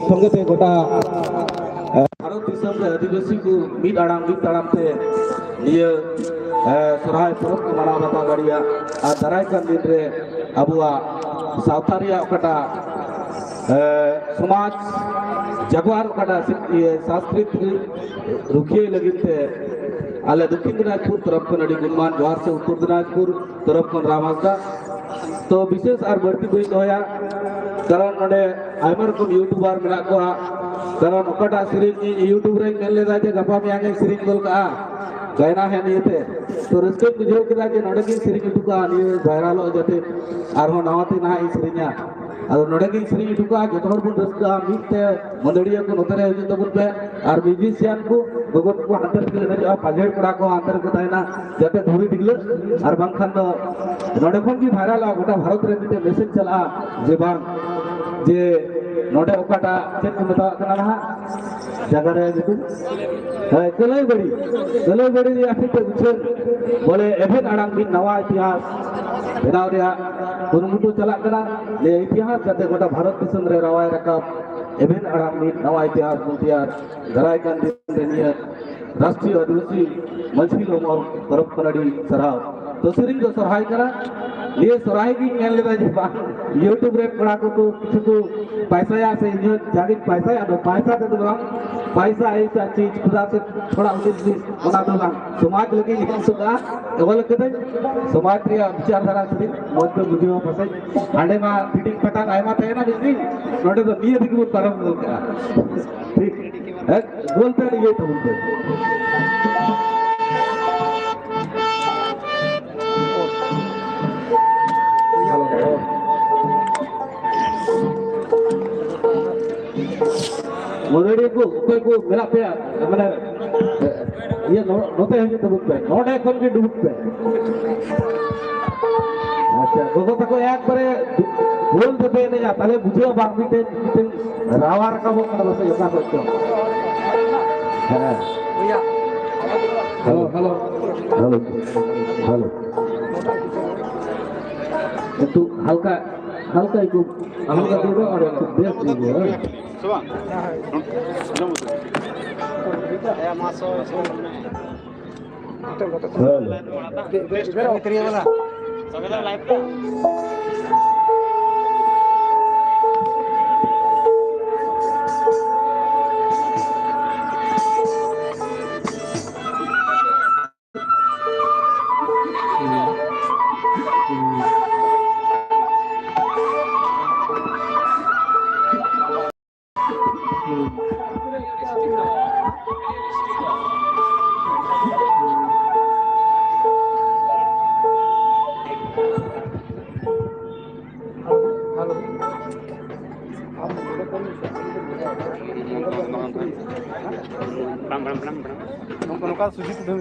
संगते गोटा भारत दिसम रे आदिवासी को मिद आड़ाम ते निये सोराय परब को माना बता गाड़िया आ दाराय कान दिन रे अबुआ सावतारिया ओकटा समाज जगवार ओकटा संस्कृति रुखिए लगिते आले दक्षिण दिनाजपुर तरफ खन अड़ी गुणमान जोहार से उत्तर दिनाजपुर तरफ खन राम हांसदा तो विशेष और बढ़ती हुई दोया कारण नोडे आयमा रकम यूट्यूबर मेना को कारण ओकटा सिरिंग यूट्यूब रे मेल लेदा जे गपा में आगे सिरिंग बोल का गायना है नियते तो रस्के बुझो केदा जे नोडे की सिरिंग दुका नि वायरल हो जाते आर हो नवाती ना ई सिरिंगा आरो नोडे की सिरिंग दुका जतो हर बुन रस्का मिते मंडड़िया को नोतरे हिजु तबुन पे आर म्यूजिशियन को गोगोट को अंतर के ने पाजेट कड़ा को अंतर को ताइना जाते धुरी दिगले आर बांखान दो नोडे खन की वायरल गोटा भारत रे मिते मैसेज चला जे बांग जे नोडे ओकाटा चेक को मता कना ना जगह रे जितु है कलई बड़ी आफी पे बुझे बोले एभेन आड़ांग बिन नवा इतिहास बेनाव रे कुरुमुटु चला कना ले इतिहास जाते गोटा भारत दिसम रे रवाय रकाब एभेन आड़ांग बिन नवा इतिहास बुतियार दराय कान दिन रे निया राष्ट्रीय आदिवासी मंची लोमर तरफ कनाडी सराव तो सिरिंग दो सरहाय करा ये सरहाय की मेल लेदा जे बा यूट्यूब रे कड़ा को किछु को पैसा या से जो जागे पैसा या पैसा दे दो पैसा ऐसा चीज खुदा से थोड़ा उचित बना दो समाज लगे ये सुदा केवल कदे समाज रे विचारधारा से मत बुझियो फसे आंडे मा फिटिंग पटांग आयमा थे ना बिजली नोटे तो नियत की परम का ठीक है बोलते ये तो बोलते मोदड़ी को मेरा पे मैंने ये नोते हैं तो बुक पे नोटे कौन की डूब पे अच्छा गोगो तक एक बारे बोल देते नहीं आता ले बुझियो बात भी ते रावार का वो मतलब से योगा करते हो हेलो हेलो हेलो हेलो तू हल्का हल्का को हल्का दे दो और बेस दे दो सुबह या मासो हेलो करिए वाला सबेला लाइव का सुजी कुठे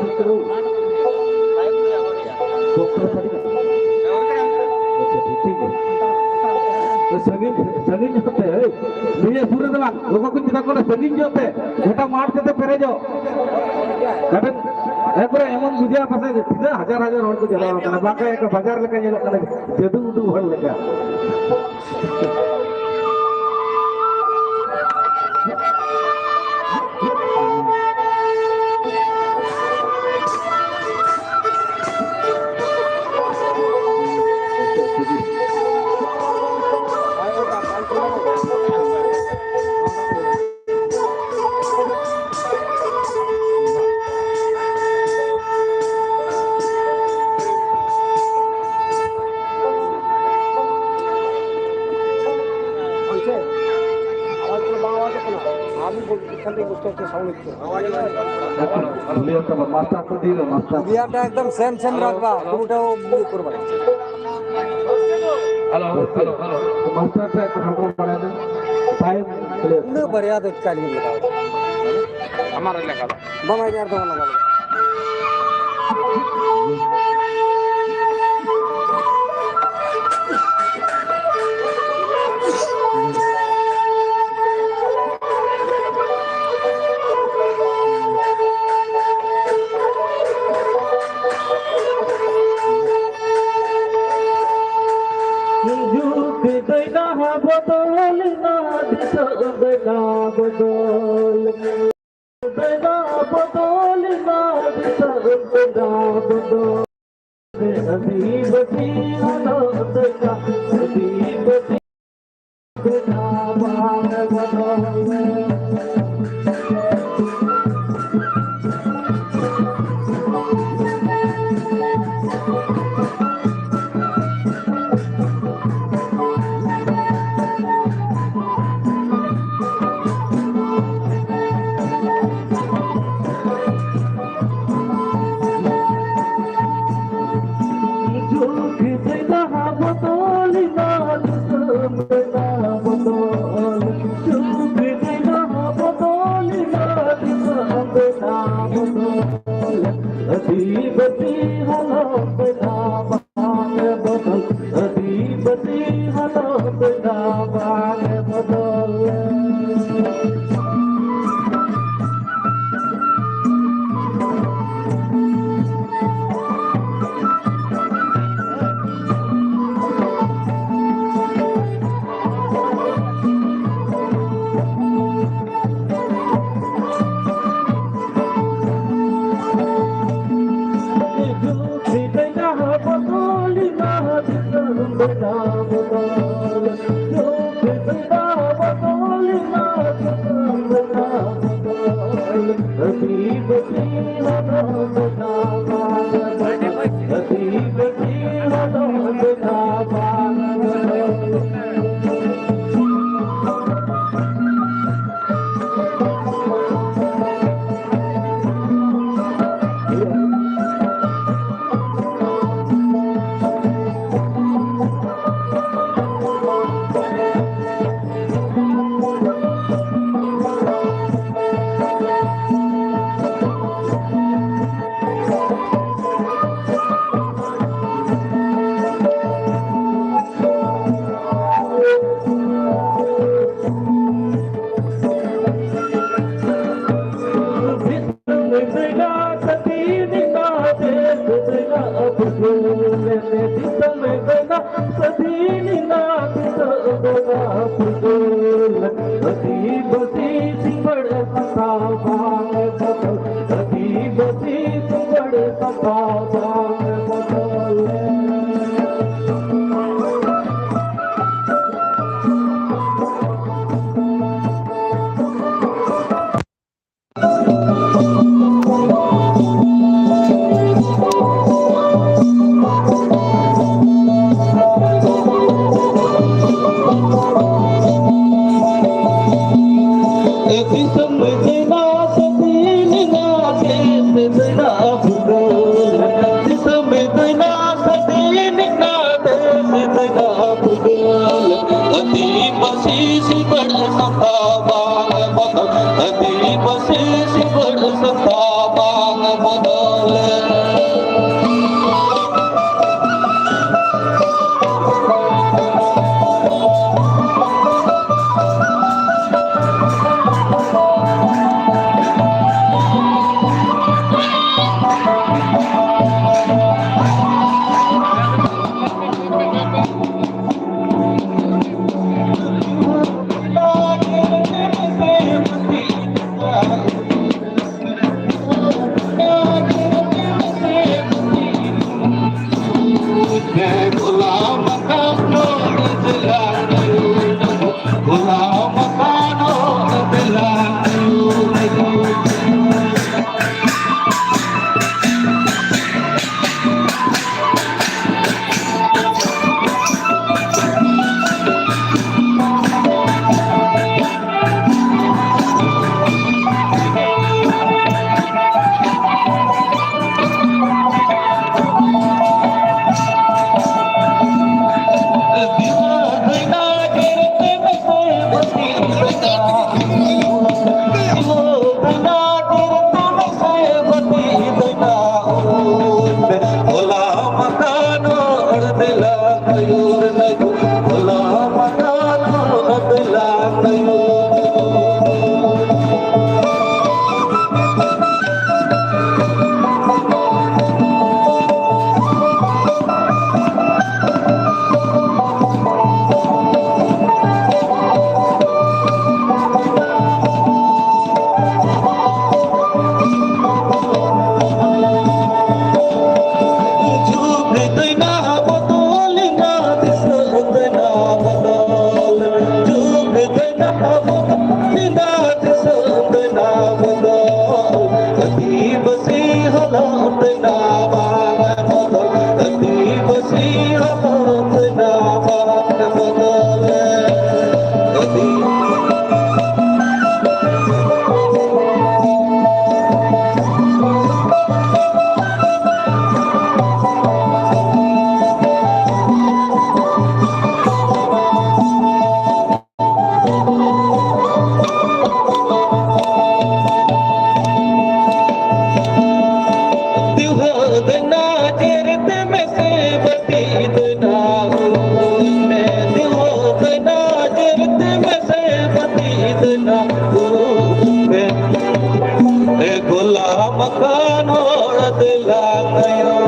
विसरू संगीन होते हैं लिए पूरे दवा लोगों को चिता को संगीन होते घटा मारते थे पहले जो घटन एक बार एमन बुझिया पासे तीन हजार हॉल को चला होता है बाका एक बाजार लेके ये लोग जदू उदू हॉल लेके एकदम सेम रखबा तुमटाও বিয়ে করবা हेलो हेलो हेलो मास्टर से हमको बना दे टाइम ने बढ़िया देख काली लगा हमारे लगा बमा यार तो लगा बदल बिना बदल ना बिना बदल अजीब सी हालत का अजीब सी बिना बाग बदल अजीब सी हालत ना बाग बदल अजीब सी हालत ना बाग बदल बड़ सखा गुलाम खान दिला गयो